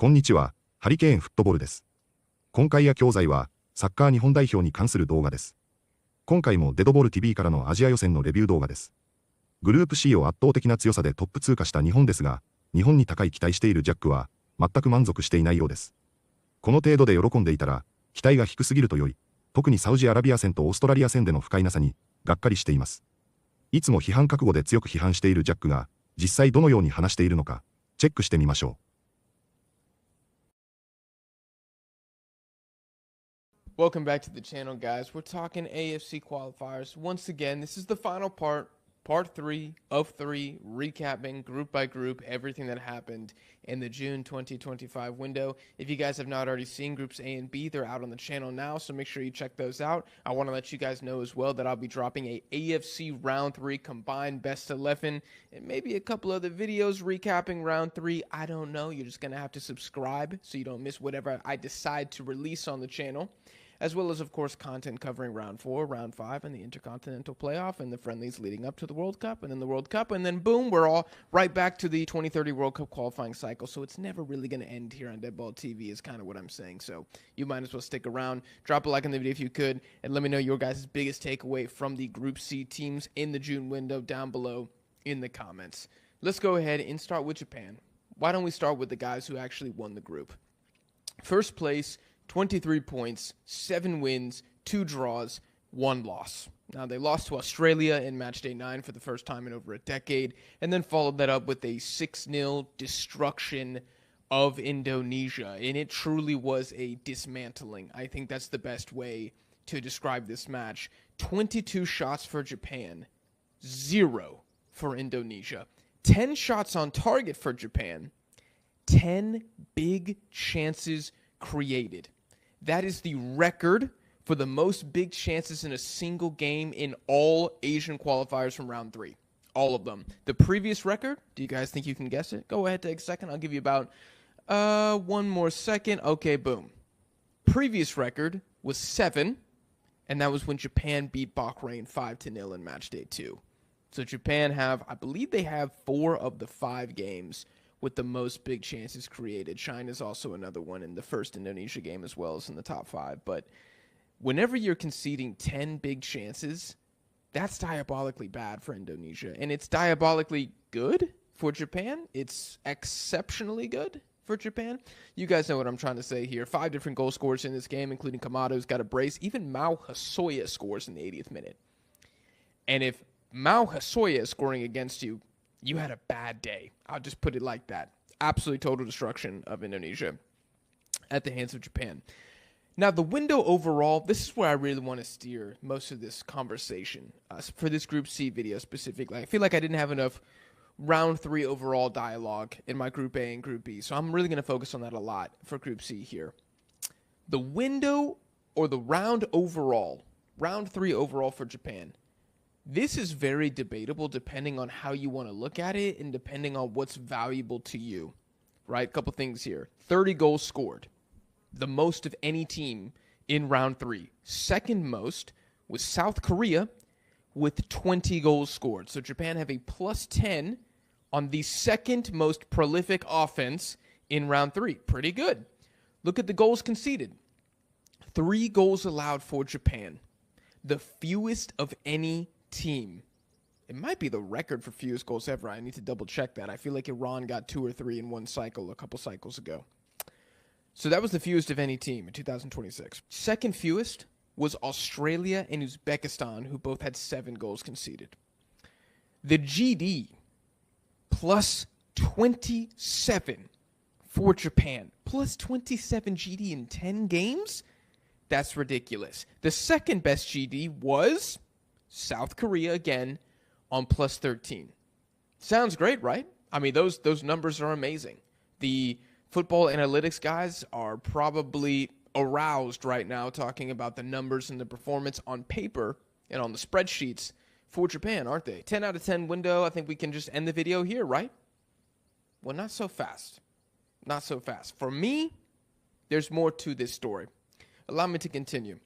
こんにちは、ハリケーンフットボールです。今回や教材は、サッカー日本代表に関する動画です。今回もデドボール TV からのアジア予選のレビュー動画です。グループ C を圧倒的な強さでトップ通過した日本ですが、日本に高い期待しているジャックは、全く満足していないようです。この程度で喜んでいたら、期待が低すぎると良い。特にサウジアラビア戦とオーストラリア戦での不甲斐なさに、がっかりしています。いつも批判覚悟で強く批判しているジャックが、実際どのように話しているのか、チェックしてみましょう。Welcome back to the channel, guys. We're talking AFC qualifiers. Once again, this is the final part 3 of 3, recapping group by group everything that happened in the June 2025 window. If you guys have not already seen groups A and B, they're out on the channel now, so make sure you check those out. I want to let you guys know as well that I'll be dropping a AFC round 3 combined best 11 and maybe a couple other videos recapping round 3. I don't know. You're just going to have to subscribe so you don't miss whatever I decide to release on the channel, as well as, of course, content covering Round 4, Round 5, and the Intercontinental Playoff, and the friendlies leading up to the World Cup, and then the World Cup, and then boom, we're all right back to the 2030 World Cup qualifying cycle, so it's never really going to end here on Deadball TV is kind of what I'm saying, so you might as well stick around. Drop a like on the video if you could, and let me know your guys' biggest takeaway from the Group C teams in the June window down below in the comments. Let's go ahead and start with Japan. Why don't we start with the guys who actually won the group? First place, 23 points, 7 wins, 2 draws, 1 loss. Now, they lost to Australia in matchday 9 for the first time in over a decade, and then followed that up with a 6-0 destruction of Indonesia, and it truly was a dismantling. I think that's the best way to describe this match. 22 shots for Japan, 0 for Indonesia. 10 shots on target for Japan, 10 big chances created. That is the record for the most big chances in a single game in all Asian qualifiers from round 3. All of them. The previous record, do you guys think you can guess it? Go ahead, take a second. I'll give you about one more second. Okay, boom. Previous record was 7, and that was when Japan beat Bahrain 5-0 in matchday 2. So Japan have, I believe they have 4 of the 5 games with the most big chances created. China's also another one in the first Indonesia game as well as in the top 5. But whenever you're conceding 10 big chances, that's diabolically bad for Indonesia. And it's diabolically good for Japan. It's exceptionally good for Japan. You guys know what I'm trying to say here. 5 different goal scorers in this game, including Kamado, who's got a brace. Even Mao Hasoya scores in the 80th minute. And if Mao Hasoya is scoring against you, you had a bad day. I'll just put it like that. Absolutely total destruction of Indonesia at the hands of Japan. Now, the window overall, this is where I really want to steer most of this conversation for this Group C video specifically. I feel like I didn't have enough round 3 overall dialogue in my Group A and Group B, so I'm really going to focus on that a lot for Group C here. The window or the round overall, round 3 overall for Japan, this is very debatable depending on how you want to look at it and depending on what's valuable to you, right? A couple things here. 30 goals scored, the most of any team in round 3. Second most was South Korea with 20 goals scored. So Japan have a plus 10 on the second most prolific offense in round 3. Pretty good. Look at the goals conceded. 3 goals allowed for Japan, the fewest of any team. It might be the record for fewest goals ever. I need to double check that. I feel like Iran got 2 or 3 in one cycle a couple cycles ago. So that was the fewest of any team in 2026. Second fewest was Australia and Uzbekistan, who both had 7 goals conceded. The GD plus 27 for Japan. Plus 27 GD in 10 games? That's ridiculous. The second best GD was South Korea again on plus 13. Sounds great, right? I mean, those numbers are amazing. The football analytics guys are probably aroused right now talking about the numbers and the performance on paper and on the spreadsheets for Japan, aren't they? 10 out of 10 window. I think we can just end the video here, right? Well, not so fast. Not so fast. For me, there's more to this story. Allow me to continue.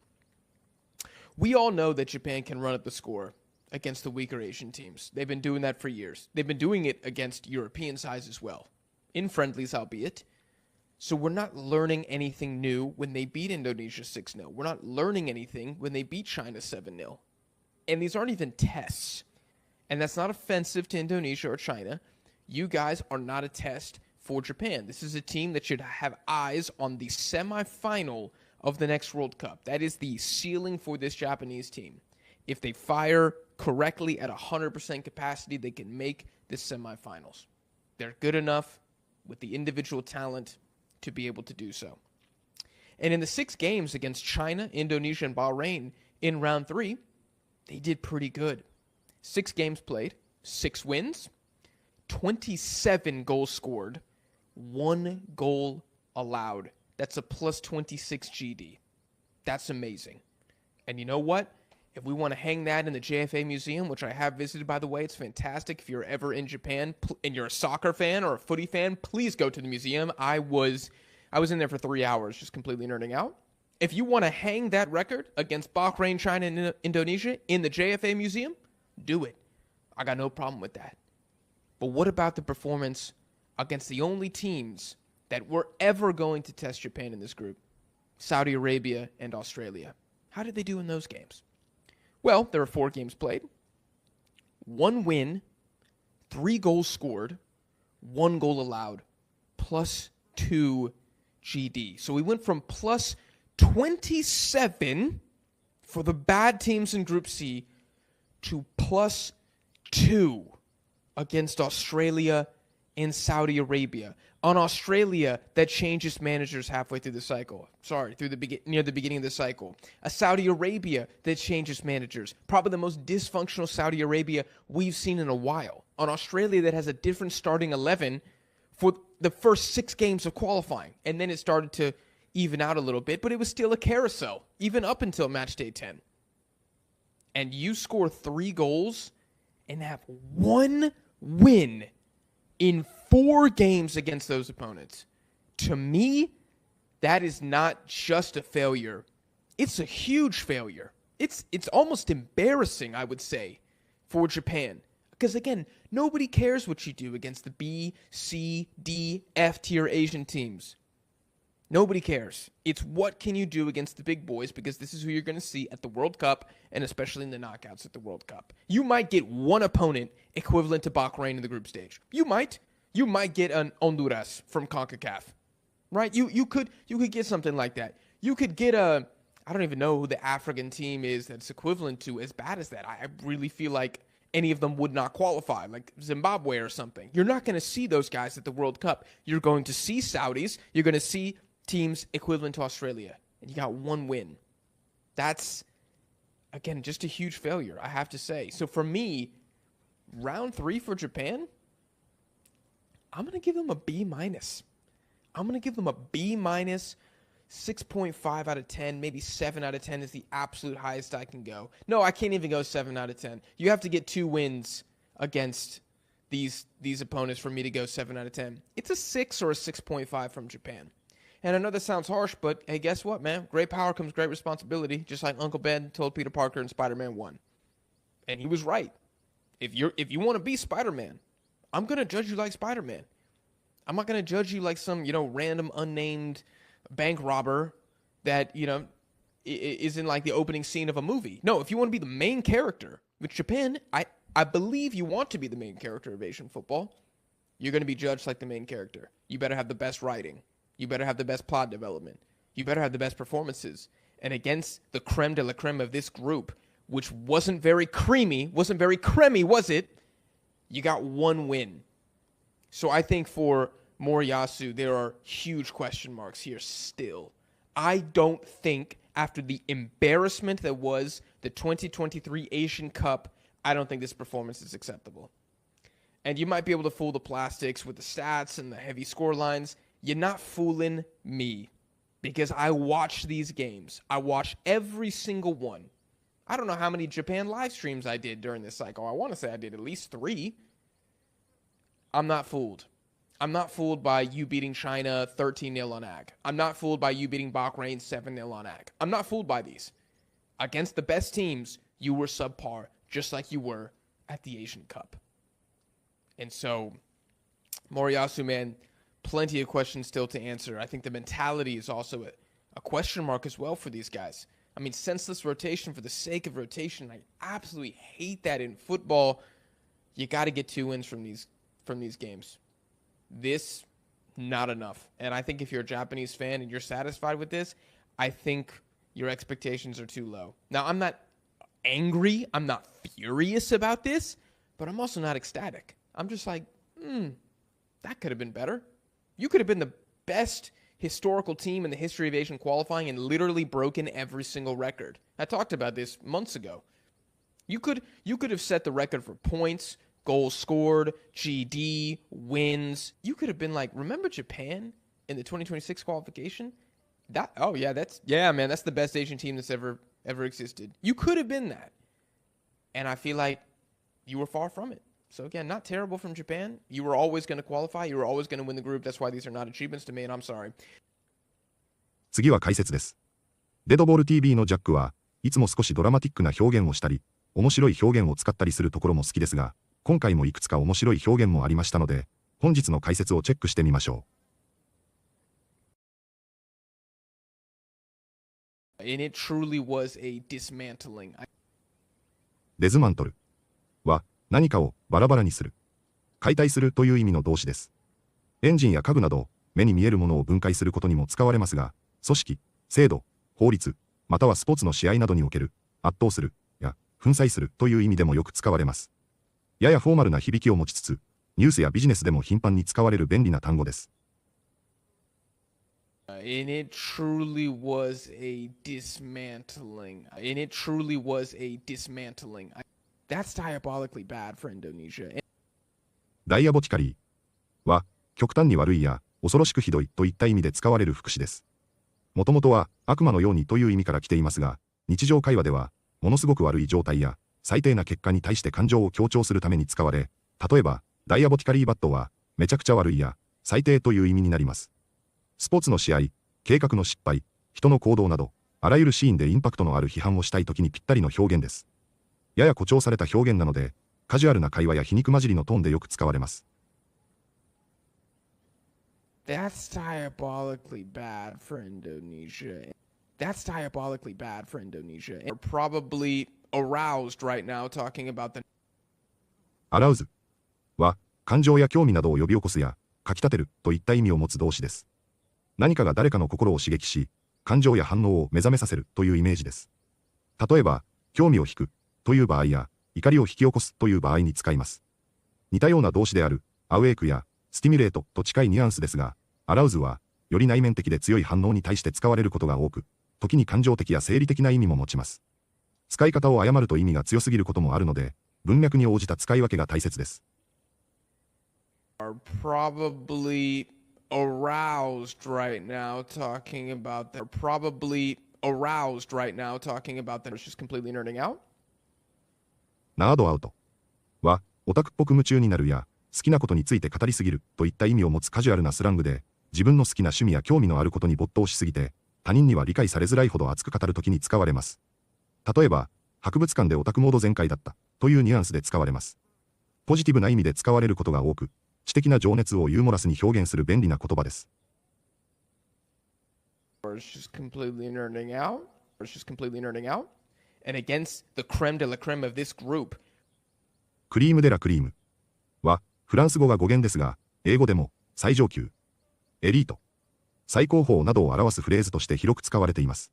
We all know that Japan can run up the score against the weaker Asian teams. They've been doing that for years. They've been doing it against European sides as well. In friendlies, albeit. So we're not learning anything new when they beat Indonesia 6-0. We're not learning anything when they beat China 7-0. And these aren't even tests. And that's not offensive to Indonesia or China. You guys are not a test for Japan. This is a team that should have eyes on the semifinal of the next World Cup. That is the ceiling for this Japanese team. If they fire correctly at 100% capacity, they can make the semifinals. They're good enough with the individual talent to be able to do so. And in the 6 games against China, Indonesia, and Bahrain in round 3, they did pretty good. 6 games played, 6 wins, 27 goals scored, 1 goal allowed. That's a plus 26 GD. That's amazing. And you know what? If we want to hang that in the JFA Museum, which I have visited, by the way, it's fantastic. If you're ever in Japan and you're a soccer fan or a footy fan, please go to the museum. I was in there for 3 hours, just completely nerding out. If you want to hang that record against Bahrain, China, and Indonesia in the JFA Museum, do it. I got no problem with that. But what about the performance against the only teams that were ever going to test Japan in this group? Saudi Arabia and Australia. How did they do in those games? Well, there were 4 games played, 1 win, 3 goals scored, 1 goal allowed, plus 2 GD. So we went from plus 27 for the bad teams in Group C to plus 2 against Australia and Saudi Arabia. On Australia, that changes managers halfway through the cycle. Sorry, near the beginning of the cycle. A Saudi Arabia that changes managers. Probably the most dysfunctional Saudi Arabia we've seen in a while. On Australia that has a different starting 11 for the first 6 games of qualifying. And then it started to even out a little bit, but it was still a carousel, even up until match day 10. And you score 3 goals and have 1 win in 4 games against those opponents. To me, that is not just a failure. It's a huge failure. It's almost embarrassing, I would say, for Japan. Because again, nobody cares what you do against the B, C, D, F tier Asian teams. Nobody cares. It's what can you do against the big boys, because this is who you're going to see at the World Cup, and especially in the knockouts at the World Cup. You might get one opponent equivalent to Bahrain in the group stage. You might. You might get an Honduras from CONCACAF, right? You could get something like that. You could get I don't even know who the African team is that's equivalent to as bad as that. I really feel like any of them would not qualify, like Zimbabwe or something. You're not going to see those guys at the World Cup. You're going to see Saudis. You're going to see teams equivalent to Australia, and you got 1 win. That's, again, just a huge failure, I have to say. So for me, round 3 for Japan, I'm going to give them a B-. I'm going to give them a B-, 6.5 out of 10, maybe 7 out of 10 is the absolute highest I can go. No, I can't even go 7 out of 10. You have to get 2 wins against these opponents for me to go 7 out of 10. It's a 6 or a 6.5 from Japan. And I know that sounds harsh, but hey, guess what, man? Great power comes great responsibility, just like Uncle Ben told Peter Parker in Spider-Man 1. And he was right. If you want to be Spider-Man, I'm going to judge you like Spider-Man. I'm not going to judge you like some, random unnamed bank robber that, is in like the opening scene of a movie. No, if you want to be the main character, with Japan, I believe you want to be the main character of Asian football. You're going to be judged like the main character. You better have the best writing. You better have the best plot development. You better have the best performances. And against the creme de la creme of this group, which wasn't very creamy, was it? You got 1 win. So I think for Moriyasu, there are huge question marks here still. I don't think after the embarrassment that was the 2023 Asian Cup, I don't think this performance is acceptable. And you might be able to fool the plastics with the stats and the heavy score lines. You're not fooling me, because I watch these games. I watch every single one. I don't know how many Japan live streams I did during this cycle. I want to say I did at least 3. I'm not fooled. I'm not fooled by you beating China 13-0 on AG. I'm not fooled by you beating Bahrain 7-0 on AG. I'm not fooled by these. Against the best teams, you were subpar, just like you were at the Asian Cup. And so, Moriyasu, man, plenty of questions still to answer. I think the mentality is also a question mark as well for these guys. I mean, senseless rotation for the sake of rotation. I absolutely hate that in football. You got to get 2 wins from these games. This, not enough. And I think if you're a Japanese fan and you're satisfied with this, I think your expectations are too low. Now, I'm not angry. I'm not furious about this, but I'm also not ecstatic. I'm just like, that could have been better. You could have been the best historical team in the history of Asian qualifying and literally broken every single record. I talked about this months ago. You could have set the record for points, goals scored, GD, wins. You could have been like, remember Japan in the 2026 qualification? That's the best Asian team that's ever existed. You could have been that. And I feel like you were far from it. So again, not terrible from Japan. You were always going to qualify. You were always going to win the group. That's why these are not achievements to me, and I'm sorry. 次は解説です。デッドボール TV のジャックはいつも少しドラマティックな表現をしたり、面白い表現を使ったりするところも好きですが、今回もいくつか面白い表現もありましたので、本日の解説をチェックしてみましょう。And it truly was a dismantling. デズマントルは何かをバラバラにする、解体するという意味の動詞です。エンジンや家具など目に見えるものを分解することにも使われますが、組織、制度、法律、またはスポーツの試合などにおける圧倒するや粉砕するという意味でもよく使われます。ややフォーマルな響きを持ちつつ、ニュースやビジネスでも頻繁に使われる便利な単語です。And it truly was a dismantling. And it truly was a dismantling. That's diabolically bad for Indonesia. ダイアボティカリーは極端に悪いや恐ろしくひどいといった意味で使われる副詞です。もともとは悪魔のようにという意味から来ていますが、日常会話ではものすごく悪い状態や最低な結果に対して感情を強調するために使われ、例えばダイアボティカリーバッドはめちゃくちゃ悪いや最低という意味になります。スポーツの試合、計画の失敗、人の行動など、あらゆるシーンでインパクトのある批判をしたいときにぴったりの表現です。やや誇張された表現なので、カジュアルな会話や皮肉混じりのトーンでよく使われます。That's diabolically bad for Indonesia. That's diabolically bad for Indonesia. We're probably aroused right now talking about the... アラウズは感情や興味などを呼び起こすやかき立てるといった意味を持つ動詞です。何かが誰かの心を刺激し、感情や反応を目覚めさせるというイメージです。例えば、興味を引くという場合や、怒りを引き起こすという場合に使います。似たような動詞である、アウェイクやスティミュレートと近いニュアンスですが、アラウズは、より内面的で強い反応に対して使われることが多く、時に感情的や生理的な意味も持ちます。使い方を誤ると意味が強すぎることもあるので、文脈に応じた使い分けが大切です。Are probably aroused right now talking about that. Are probably aroused right now talking about that. It's just completely nerding out. ナードアウトはオタクっぽく夢中になるや好きなことについて語りすぎるといった意味を持つカジュアルなスラングで、自分の好きな趣味や興味のあることに没頭しすぎて他人には理解されづらいほど熱く語るときに使われます。例えば、博物館でオタクモード全開だったというニュアンスで使われます。ポジティブな意味で使われることが多く、知的な情熱をユーモラスに表現する便利な言葉です。Or it's just completely nerding out. Or it's just completely nerding out. And against the creme de la creme of this group. クリームデラクリームはフランス語が語源ですが、英語でも最上級、エリート、最高峰などを表すフレーズとして広く使われています。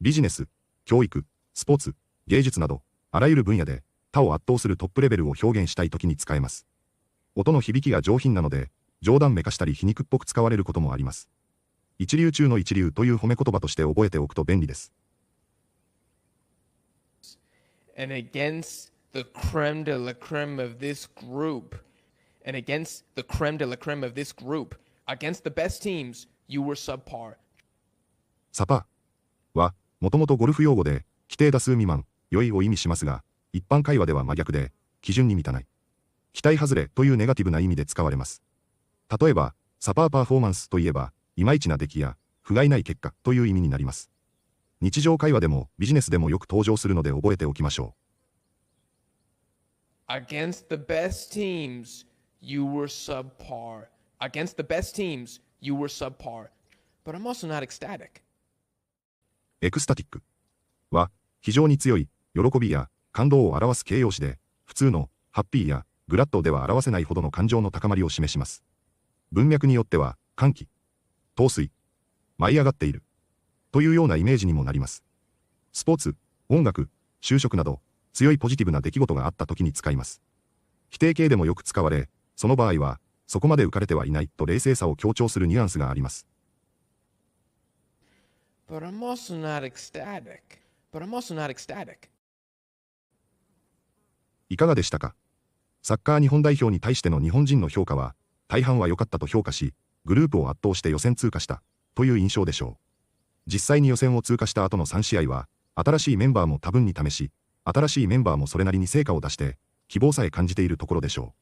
ビジネス、教育、スポーツ、芸術など、あらゆる分野で他を圧倒するトップレベルを表現したいときに使えます。音の響きが上品なので、冗談めかしたり皮肉っぽく使われることもあります。一流中の一流という褒め言葉として覚えておくと便利です。And against the creme de la creme of this group. And against the creme de la creme of this group. Against the best teams, you were subpar. サパーは、もともとゴルフ用語で、規定打数未満、良いを意味しますが、一般会話では真逆で、基準に満たない。期待外れというネガティブな意味で使われます。例えば、サパーパーフォーマンスといえば、いまいちな出来や、不甲斐ない結果という意味になります。日常会話でもビジネスでもよく登場するので覚えておきましょう。Against the best teams, you were subpar. against the best teams, you were subpar. But I'm also not ecstatic. エクスタティックは非常に強い喜びや感動を表す形容詞で、普通のハッピーやグラッドでは表せないほどの感情の高まりを示します。文脈によっては歓喜、陶酔、舞い上がっているというようなイメージにもなります。スポーツ、音楽、就職など強いポジティブな出来事があった時に使います。否定形でもよく使われ、その場合はそこまで浮かれてはいないと冷静さを強調するニュアンスがあります。But I'm also not ecstatic. But I'm also not ecstatic. いかがでしたか？サッカー日本代表に対しての日本人の評価は、大半は良かったと評価し、グループを圧倒して予選通過したという印象でしょう。実際に予選を通過した後の3試合は、新しいメンバーも多分に試し、新しいメンバーもそれなりに成果を出して、希望さえ感じているところでしょ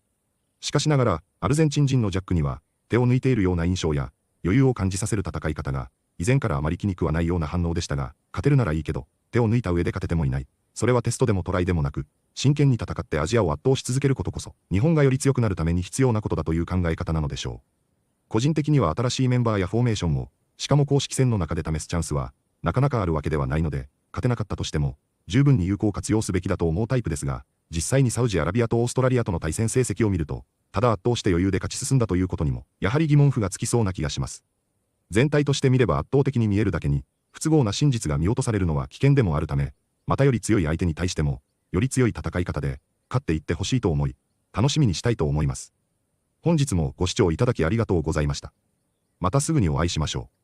う。しかしながら、アルゼンチン人のジャックには、手を抜いているような印象や、余裕を感じさせる戦い方が、以前からあまり気に食わないような反応でしたが、勝てるならいいけど、手を抜いた上で勝ててもいない。それはテストでもトライでもなく、真剣に戦ってアジアを圧倒し続けることこそ、日本がより強くなるために必要なことだという考え方なのでしょう。個人的には新しいメンバーやフォーメーションを、しかも公式戦の中で試すチャンスは、なかなかあるわけではないので、勝てなかったとしても、十分に有効活用すべきだと思うタイプですが、実際にサウジアラビアとオーストラリアとの対戦成績を見ると、ただ圧倒して余裕で勝ち進んだということにも、やはり疑問符がつきそうな気がします。全体として見れば圧倒的に見えるだけに、不都合な真実が見落とされるのは危険でもあるため、またより強い相手に対しても、より強い戦い方で、勝っていってほしいと思い、楽しみにしたいと思います。本日もご視聴いただきありがとうございました。またすぐにお会いしましょう。